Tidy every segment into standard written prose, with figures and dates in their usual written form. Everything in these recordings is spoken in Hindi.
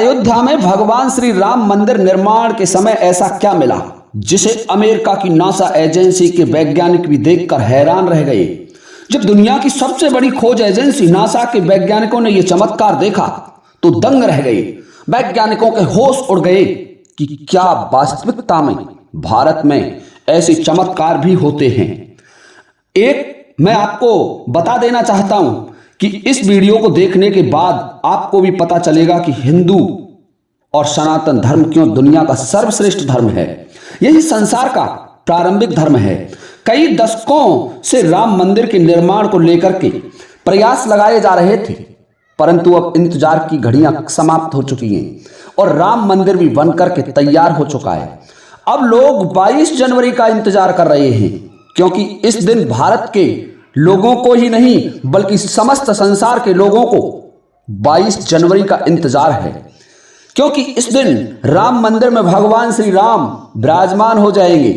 अयोध्या में भगवान श्री राम मंदिर निर्माण के समय ऐसा क्या मिला जिसे अमेरिका की नासा एजेंसी के वैज्ञानिक भी देखकर हैरान रह गए। जब दुनिया की सबसे बड़ी खोज एजेंसी नासा के वैज्ञानिकों ने यह चमत्कार देखा तो दंग रह गए। वैज्ञानिकों के होश उड़ गए कि क्या वास्तविकता में भारत में ऐसे चमत्कार भी होते हैं। एक मैं आपको बता देना चाहता हूं कि इस वीडियो को देखने के बाद आपको भी पता चलेगा कि हिंदू और सनातन धर्म क्यों दुनिया का सर्वश्रेष्ठ धर्म है। यही संसार का प्रारंभिक धर्म है। कई दशकों से राम मंदिर के निर्माण को लेकर के प्रयास लगाए जा रहे थे, परंतु अब इंतजार की घड़ियां समाप्त हो चुकी हैं और राम मंदिर भी बनकर के तैयार हो चुका है। अब लोग 22 जनवरी का इंतजार कर रहे हैं, क्योंकि इस दिन भारत के लोगों को ही नहीं बल्कि समस्त संसार के लोगों को 22 जनवरी का इंतजार है, क्योंकि इस दिन राम मंदिर में भगवान श्री राम विराजमान हो जाएंगे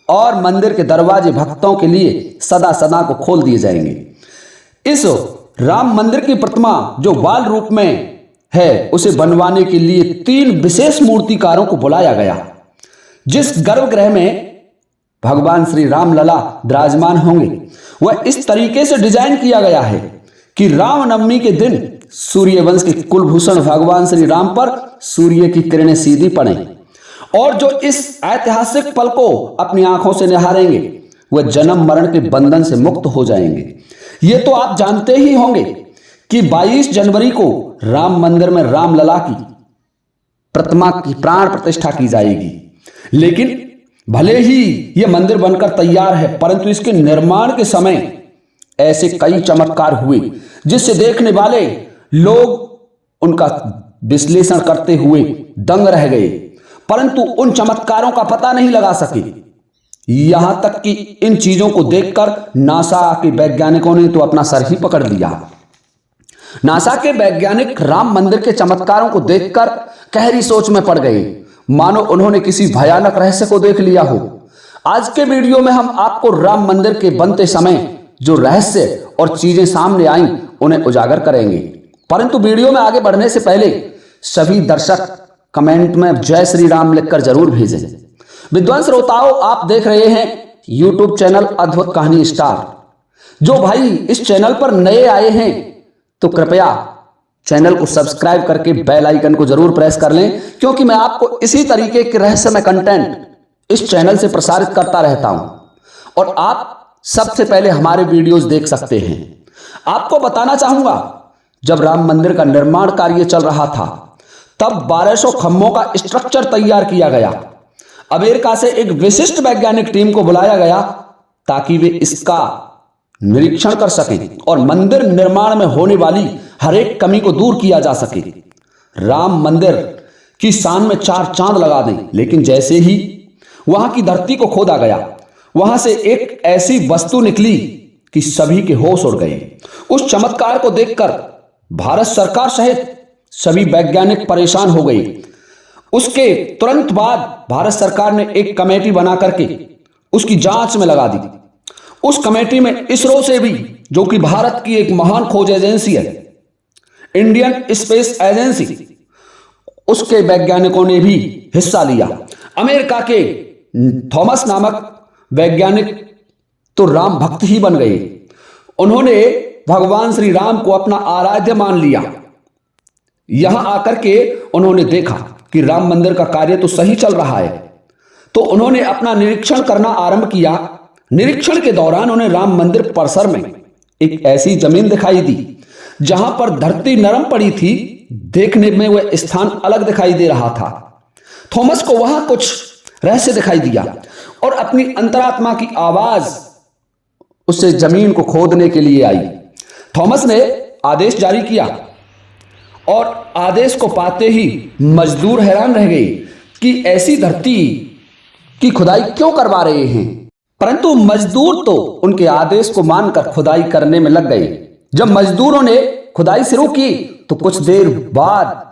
और मंदिर के दरवाजे भक्तों के लिए सदा सदा को खोल दिए जाएंगे। इस राम मंदिर की प्रतिमा जो बाल रूप में है, उसे बनवाने के लिए 3 विशेष मूर्तिकारों को बुलाया गया। जिस गर्भगृह में भगवान श्री राम लला विराजमान होंगे वह इस तरीके से डिजाइन किया गया है कि रामनवमी के दिन सूर्यवंश के कुलभूषण भगवान श्री राम पर सूर्य की किरणें सीधी पड़े और जो इस ऐतिहासिक पल को अपनी आंखों से निहारेंगे वह जन्म मरण के बंधन से मुक्त हो जाएंगे। ये तो आप जानते ही होंगे कि 22 जनवरी को राम मंदिर में राम लला की प्रतिमा की प्राण प्रतिष्ठा की जाएगी। लेकिन भले ही यह मंदिर बनकर तैयार है, परंतु इसके निर्माण के समय ऐसे कई चमत्कार हुए जिससे देखने वाले लोग उनका विश्लेषण करते हुए दंग रह गए, परंतु उन चमत्कारों का पता नहीं लगा सके। यहां तक कि इन चीजों को देखकर नासा के वैज्ञानिकों ने तो अपना सर ही पकड़ लिया। नासा के वैज्ञानिक राम मंदिर के चमत्कारों को देखकर गहरी सोच में पड़ गए, मानो उन्होंने किसी भयानक रहस्य को देख लिया हो। आज के वीडियो में हम आपको राम मंदिर के बनते समय जो रहस्य और चीजें सामने आई उन्हें उजागर करेंगे। परंतु वीडियो में आगे बढ़ने से पहले सभी दर्शक कमेंट में जय श्री राम लिखकर जरूर भेजें। विद्वान श्रोताओं, आप देख रहे हैं यूट्यूब चैनल अद्भुत कहानी स्टार। जो भाई इस चैनल पर नए आए हैं तो कृपया चैनल को सब्सक्राइब करके बेल आइकन को जरूर प्रेस कर लें, क्योंकि मैं आपको इसी तरीके के रहस्यमय कंटेंट इस चैनल से प्रसारित करता रहता हूं और आप सबसे पहले हमारे वीडियोस देख सकते हैं। आपको बताना चाहूंगा, जब राम मंदिर का निर्माण कार्य चल रहा था तब 1200 खंभों का स्ट्रक्चर तैयार किया गया। अमेरिका से एक विशिष्ट वैज्ञानिक टीम को बुलाया गया ताकि वे इसका निरीक्षण कर सकें और मंदिर निर्माण में होने वाली हर एक कमी को दूर किया जा सके। राम मंदिर की शान में 4 चांद लगा दें, लेकिन जैसे ही वहां की धरती को खोदा गया वहां से एक ऐसी वस्तु निकली कि सभी के होश उड़ गए। उस चमत्कार को देखकर भारत सरकार सहित सभी वैज्ञानिक परेशान हो गए। उसके तुरंत बाद भारत सरकार ने एक कमेटी बना करके उसकी जांच में लगा दी। उस कमेटी में इसरो से भी, जो कि भारत की एक महान खोज एजेंसी है, इंडियन स्पेस एजेंसी, उसके वैज्ञानिकों ने भी हिस्सा लिया। अमेरिका के थॉमस नामक वैज्ञानिक तो राम भक्त ही बन गए। उन्होंने भगवान श्री राम को अपना आराध्य मान लिया। यहां आकर के उन्होंने देखा कि राम मंदिर का कार्य तो सही चल रहा है, तो उन्होंने अपना निरीक्षण करना आरंभ किया। निरीक्षण के दौरान उन्हें राम मंदिर परिसर में एक ऐसी जमीन दिखाई दी जहां पर धरती नरम पड़ी थी। देखने में वह स्थान अलग दिखाई दे रहा था। थॉमस को वहां कुछ रहस्य दिखाई दिया और अपनी अंतरात्मा की आवाज उससे जमीन को खोदने के लिए आई। थॉमस ने आदेश जारी किया और आदेश को पाते ही मजदूर हैरान रह गए कि ऐसी धरती की खुदाई क्यों करवा रहे हैं, परंतु मजदूर तो उनके आदेश को मानकर खुदाई करने में लग गए। जब मजदूरों ने खुदाई शुरू की तो कुछ देर बाद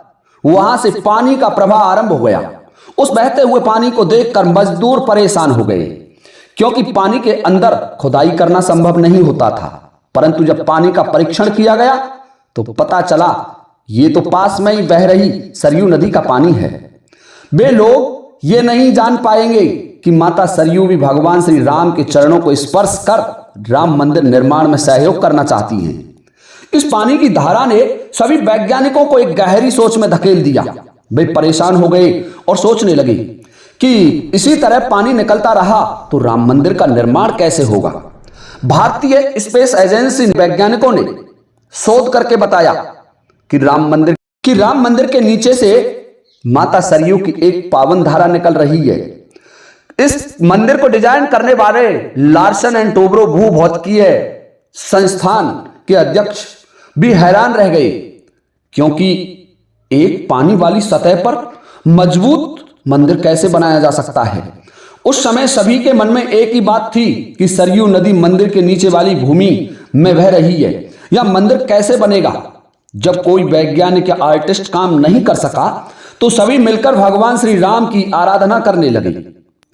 वहां से पानी का प्रवाह आरंभ हो गया। उस बहते हुए पानी को देखकर मजदूर परेशान हो गए, क्योंकि पानी के अंदर खुदाई करना संभव नहीं होता था। परंतु जब पानी का परीक्षण किया गया तो पता चला ये तो पास में ही बह रही सरयू नदी का पानी है। वे लोग ये नहीं जान पाएंगे कि माता सरयू भी भगवान श्री राम के चरणों को स्पर्श कर राम मंदिर निर्माण में सहयोग करना चाहती हैं। इस पानी की धारा ने सभी वैज्ञानिकों को एक गहरी सोच में धकेल दिया। वे परेशान हो गए और सोचने लगे कि इसी तरह पानी निकलता रहा तो राम मंदिर का निर्माण कैसे होगा। भारतीय स्पेस एजेंसी वैज्ञानिकों ने शोध करके बताया कि राम मंदिर के नीचे से माता सरयू की एक पावन धारा निकल रही है। इस मंदिर को डिजाइन करने वाले लार्सन एंड टोब्रो भूभौतिकीय संस्थान के अध्यक्ष भी हैरान रह गए, क्योंकि एक पानी वाली सतह पर मजबूत मंदिर कैसे बनाया जा सकता है। उस समय सभी के मन में एक ही बात थी कि सरयू नदी मंदिर के नीचे वाली भूमि में बह रही है, यह मंदिर कैसे बनेगा। जब कोई वैज्ञानिक या आर्टिस्ट काम नहीं कर सका तो सभी मिलकर भगवान श्री राम की आराधना करने लगे,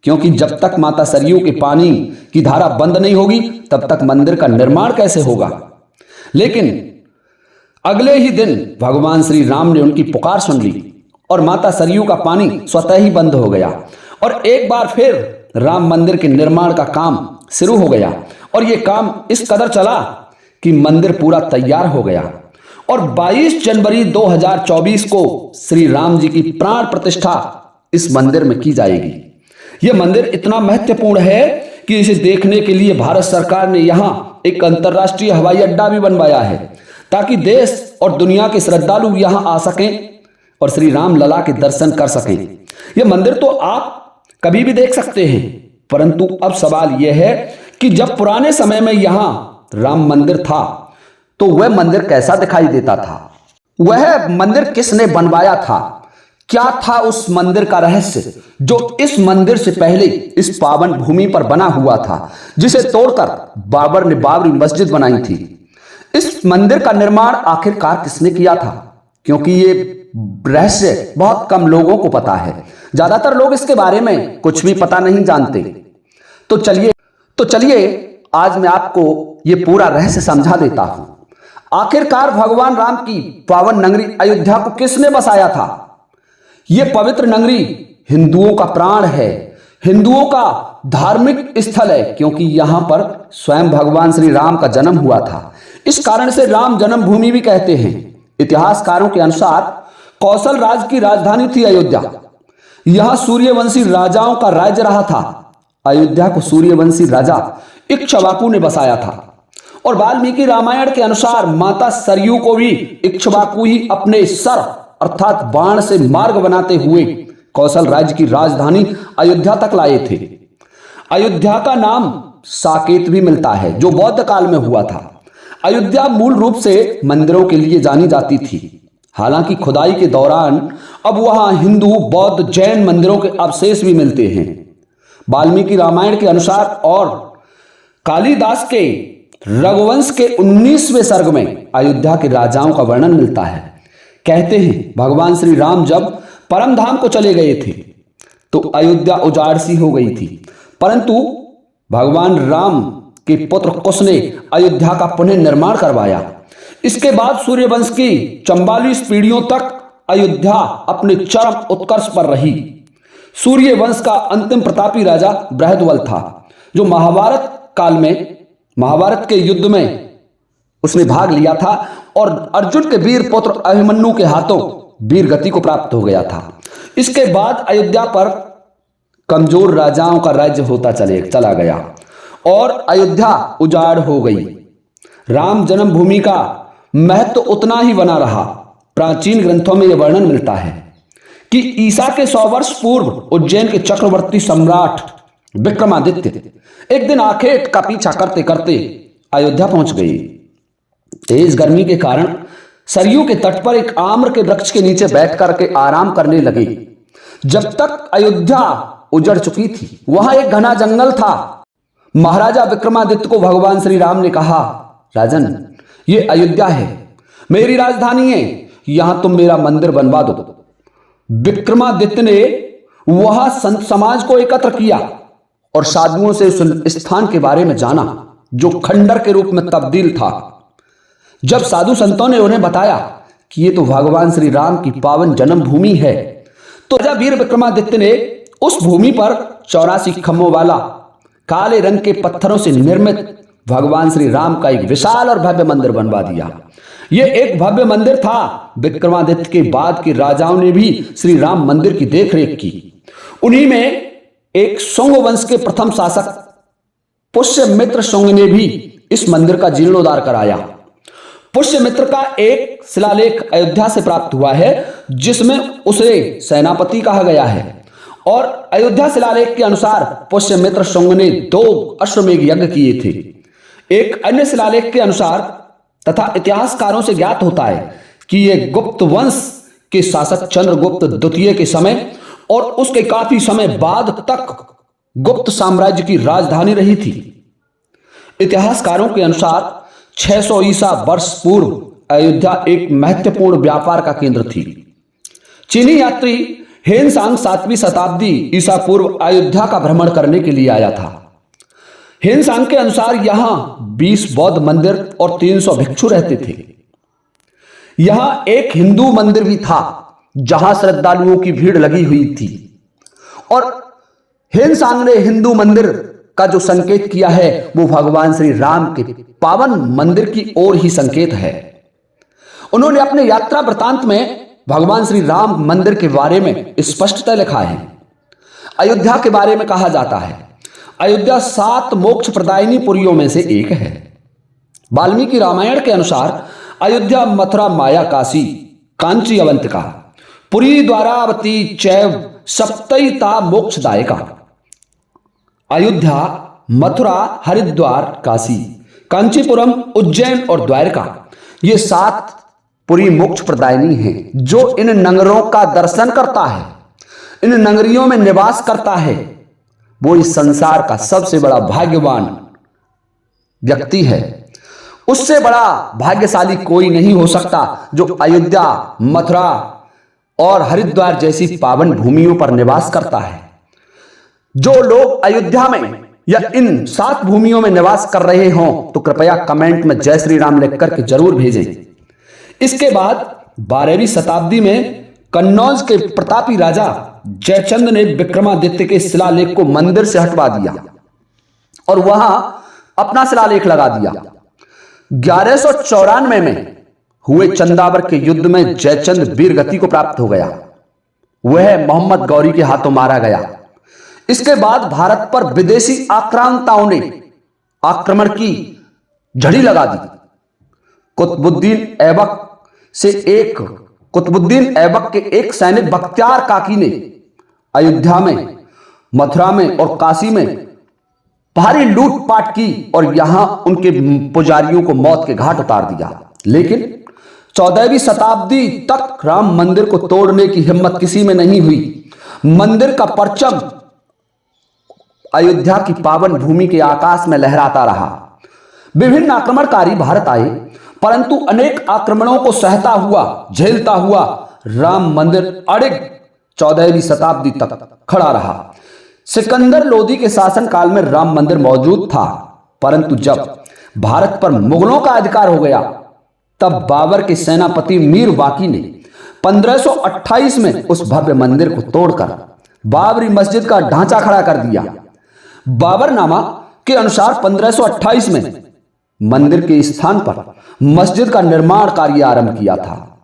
क्योंकि जब तक माता सरयू के पानी की धारा बंद नहीं होगी तब तक मंदिर का निर्माण कैसे होगा। लेकिन अगले ही दिन भगवान श्री राम ने उनकी पुकार सुन ली और माता सरयू का पानी स्वतः ही बंद हो गया और एक बार फिर राम मंदिर के निर्माण का काम शुरू हो गया। और यह काम इस कदर चला कि मंदिर पूरा तैयार हो गया और 22 जनवरी 2024 को श्री राम जी की प्राण प्रतिष्ठा इस मंदिर में की जाएगी। यह मंदिर इतना महत्वपूर्ण है कि इसे देखने के लिए भारत सरकार ने यहां एक अंतर्राष्ट्रीय हवाई अड्डा भी बनवाया है, ताकि देश और दुनिया के श्रद्धालु यहां आ सकें और श्री राम लला के दर्शन कर सकें। यह मंदिर तो आप कभी भी देख सकते हैं, परंतु अब सवाल यह है कि जब पुराने समय में यहां राम मंदिर था तो वह मंदिर कैसा दिखाई देता था। वह मंदिर किसने बनवाया था, क्या था उस मंदिर का रहस्य जो इस मंदिर से पहले इस पावन भूमि पर बना हुआ था, जिसे तोड़कर बाबर ने बाबरी मस्जिद बनाई थी। इस मंदिर का निर्माण आखिरकार किसने किया था, क्योंकि ये रहस्य बहुत कम लोगों को पता है। ज्यादातर लोग इसके बारे में कुछ भी पता नहीं जानते। तो चलिए आज मैं आपको ये पूरा रहस्य समझा देता हूं। आखिरकार भगवान राम की पावन नगरी अयोध्या को किसने बसाया था। यह पवित्र नगरी हिंदुओं का प्राण है, हिंदुओं का धार्मिक स्थल है, क्योंकि यहां पर स्वयं भगवान श्री राम का जन्म हुआ था। इस कारण से राम जन्मभूमि भी कहते हैं। इतिहासकारों के अनुसार कौशल राज की राजधानी थी अयोध्या। यहां सूर्यवंशी राजाओं का राज्य रहा था। अयोध्या को सूर्यवंशी राजा इक्ष्वाकु ने बसाया था और वाल्मीकि रामायण के अनुसार माता सरयू को भी इक्ष्वाकु ही अपने सर अर्थात बाण से मार्ग बनाते हुए कौशल राज्य की राजधानी अयोध्या तक लाए थे। अयोध्या का नाम साकेत भी मिलता है, जो बौद्ध काल में हुआ था। अयोध्या मूल रूप से मंदिरों के लिए जानी जाती थी। हालांकि खुदाई के दौरान अब वहां हिंदू, बौद्ध, जैन मंदिरों के अवशेष भी मिलते हैं। वाल्मीकि रामायण के अनुसार और कालिदास के रघुवंश के 19वें सर्ग में अयोध्या के राजाओं का वर्णन मिलता है। कहते हैं भगवान श्री राम जब परम धाम को चले गए थे तो अयोध्या उजाड़ सी हो गई थी, परंतु भगवान राम के पुत्र कुश ने अयोध्या का पुनः निर्माण करवाया। इसके बाद सूर्यवंश की 44 पीढ़ियों तक अयोध्या अपने चरम उत्कर्ष पर रही। सूर्यवंश का अंतिम प्रतापी राजा बृहद्वल था, जो महाभारत के युद्ध में उसने भाग लिया था और अर्जुन के वीर पुत्र अभिमन्यु के हाथों वीर गति को प्राप्त हो गया था। इसके बाद अयोध्या पर कमजोर राजाओं का राज्य होता चला गया और अयोध्या उजाड़ हो गई। राम जन्मभूमि का महत्व उतना ही बना रहा। प्राचीन ग्रंथों में यह वर्णन मिलता है कि ईसा के 100 वर्ष पूर्व उज्जैन के चक्रवर्ती सम्राट विक्रमादित्य एक दिन आखेट का पीछा करते करते अयोध्या पहुंच गए। तेज गर्मी के कारण सरयू के तट पर एक आम्र के वृक्ष के नीचे बैठ करके आराम करने लगे। जब तक अयोध्या उजड़ चुकी थी, वहां एक घना जंगल था। महाराजा विक्रमादित्य को भगवान श्री राम ने कहा, राजन, ये अयोध्या है, मेरी राजधानी है, यहां तुम मेरा मंदिर बनवा दो। विक्रमादित्य ने वहां संत समाज को एकत्र किया और साधुओं से उस स्थान के बारे में जाना, जो खंडर के रूप में तब्दील था। जब साधु संतों ने उन्हें बताया कि ये तो भगवान श्री राम की पावन जन्मभूमि है। तो राजा वीर विक्रमादित्य ने उस भूमि पर 84 खम्भों वाला काले रंग के पत्थरों से निर्मित भगवान श्री राम का एक विशाल और भव्य मंदिर बनवा दिया। यह एक भव्य मंदिर था। विक्रमादित्य के बाद के राजाओं ने भी श्री राम मंदिर की देखरेख की। उन्हीं में एक शुंग वंश के प्रथम शासक पुष्यमित्र शुंग ने भी इस मंदिर का जीर्णोद्धार कराया। पुष्यमित्र का एक शिलालेख अयोध्या से प्राप्त हुआ है जिसमें उसे सेनापति कहा गया है और अयोध्या शिलालेख के अनुसार पुष्यमित्र शुंग ने 2 अश्वमेध यज्ञ किए थे। एक अन्य शिलालेख के अनुसार तथा इतिहासकारों से ज्ञात होता है कि यह गुप्त वंश के शासक चंद्रगुप्त द्वितीय के समय और उसके काफी समय बाद तक गुप्त साम्राज्य की राजधानी रही थी। इतिहासकारों के अनुसार 600 ईसा वर्ष पूर्व अयोध्या एक महत्वपूर्ण व्यापार का केंद्र थी। चीनी यात्री हेनसांग 7वीं शताब्दी ईसा पूर्व अयोध्या का भ्रमण करने के लिए आया था। हेनसांग के अनुसार यहां 20 बौद्ध मंदिर और 300 भिक्षु रहते थे। यहां एक हिंदू मंदिर भी था जहां श्रद्धालुओं की भीड़ लगी हुई थी और हेनसांग ने हिंदू मंदिर का जो संकेत किया है वो भगवान श्री राम के पावन मंदिर की ओर ही संकेत है। उन्होंने अपने यात्रा वृतांत में भगवान श्री राम मंदिर के बारे में स्पष्टतः लिखा है। अयोध्या के बारे में कहा जाता है अयोध्या 7 मोक्ष प्रदायिनी पुरियों में से एक है। वाल्मीकि रामायण के अनुसार अयोध्या मथुरा माया काशी कांची अवंतिका पुरी द्वारावती चैव सप्तैता मोक्षदायका। अयोध्या मथुरा हरिद्वार काशी कांचीपुरम उज्जैन और द्वारका ये 7 पुरी मोक्ष प्रदायिनी हैं। जो इन नगरों का दर्शन करता है, इन नगरियों में निवास करता है, वो इस संसार का सबसे बड़ा भाग्यवान व्यक्ति है। उससे बड़ा भाग्यशाली कोई नहीं हो सकता जो अयोध्या मथुरा और हरिद्वार जैसी पावन भूमियों पर निवास करता है। जो लोग अयोध्या में या इन 7 भूमियों में निवास कर रहे हों तो कृपया कमेंट में जय श्री राम लिख करके जरूर भेजें। इसके बाद 12वीं शताब्दी में कन्नौज के प्रतापी राजा जयचंद ने विक्रमादित्य के शिलालेख को मंदिर से हटवा दिया और वहां अपना शिलालेख लगा दिया। 1194 में हुए चंदावर के युद्ध में जयचंद वीर गति को प्राप्त हो गया। वह मोहम्मद गौरी के हाथों मारा गया। इसके बाद भारत पर विदेशी आक्रांताओं ने आक्रमण की झड़ी लगा दी। कुतुबुद्दीन ऐबक के एक सैनिक बख्तियार काकी ने अयोध्या में, मथुरा में और काशी में भारी लूटपाट की और यहां उनके पुजारियों को मौत के घाट उतार दिया। लेकिन 14वीं शताब्दी तक राम मंदिर को तोड़ने की हिम्मत किसी में नहीं हुई। मंदिर का परचम अयोध्या की पावन भूमि के आकाश में लहराता रहा। विभिन्न आक्रमणकारी भारत आए परंतु अनेक आक्रमणों को सहता हुआ, झेलता हुआ राम मंदिर अड़िग 14वीं शताब्दी तक खड़ा रहा। सिकंदर लोदी के शासनकाल में राम मंदिर मौजूद था परंतु जब भारत पर मुगलों का अधिकार हो गया तब बाबर के सेनापति मीर वाकी ने 1528 में उस भव्य मंदिर को तोड़कर बाबरी मस्जिद का ढांचा खड़ा कर दिया। बाबरनामा के अनुसार 1528 में मंदिर के स्थान पर मस्जिद का निर्माण कार्य आरंभ किया था।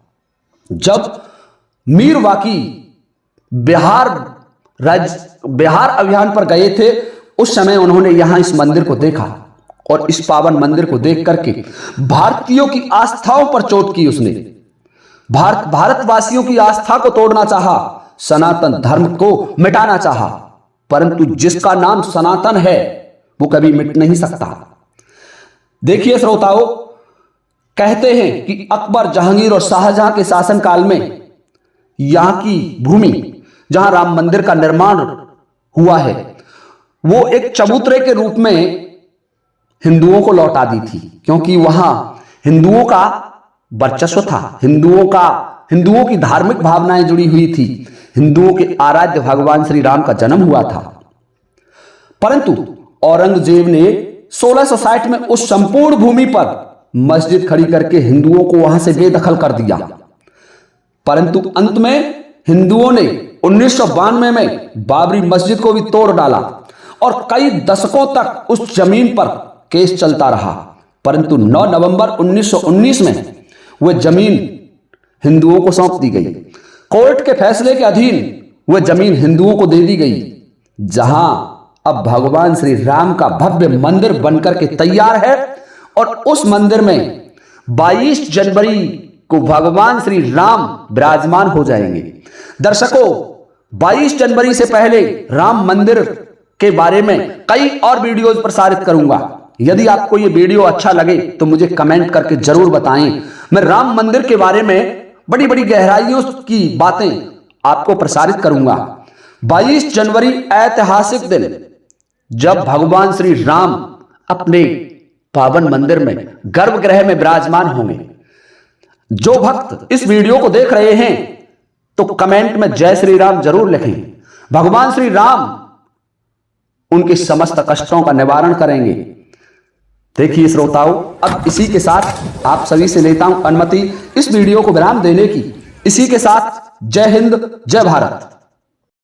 जब मीर वाकी बिहार अभियान पर गए थे उस समय उन्होंने यहां इस मंदिर को देखा और इस पावन मंदिर को देख करके भारतीयों की आस्थाओं पर चोट की। उसने भारतवासियों की आस्था को तोड़ना चाहा, सनातन धर्म को मिटाना चाहा, परंतु जिसका नाम सनातन है वो कभी मिट नहीं सकता। देखिए श्रोताओं, कहते हैं कि अकबर, जहांगीर और शाहजहां के शासनकाल में यहां की भूमि जहां राम मंदिर का निर्माण हुआ है वो एक चबूतरे के रूप में हिंदुओं को लौटा दी थी, क्योंकि वहां हिंदुओं का वर्चस्व था, हिंदुओं की धार्मिक भावनाएं जुड़ी हुई थी, हिंदुओं के आराध्य भगवान श्री राम का जन्म हुआ था। परंतु औरंगजेब ने 1660 में उस संपूर्ण भूमि पर मस्जिद खड़ी करके हिंदुओं को वहां से बेदखल कर दिया। परंतु अंत में हिंदुओं ने 1992 में बाबरी मस्जिद को भी तोड़ डाला और कई दशकों तक उस जमीन पर केस चलता रहा, परंतु 9 नवंबर 1919 में वह जमीन हिंदुओं को सौंप दी गई। कोर्ट के फैसले के अधीन वह जमीन हिंदुओं को दे दी गई, जहां अब भगवान श्री राम का भव्य मंदिर बनकर के तैयार है और उस मंदिर में 22 जनवरी को भगवान श्री राम विराजमान हो जाएंगे। दर्शकों, 22 जनवरी से पहले राम मंदिर के बारे में कई और वीडियोज प्रसारित करूंगा। यदि आपको यह वीडियो अच्छा लगे तो मुझे कमेंट करके जरूर बताएं। मैं राम मंदिर के बारे में बड़ी बड़ी गहराइयों की बातें आपको प्रसारित करूंगा। 22 जनवरी ऐतिहासिक दिन, जब भगवान श्री राम अपने पावन मंदिर में गर्भगृह में विराजमान होंगे। जो भक्त इस वीडियो को देख रहे हैं तो कमेंट में जय श्री राम जरूर लिखें। भगवान श्री राम उनके समस्त कष्टों का निवारण करेंगे। देखिए श्रोताओं, अब इसी के साथ आप सभी से लेता हूं अनुमति इस वीडियो को विराम देने की। इसी के साथ जय हिंद, जय भारत।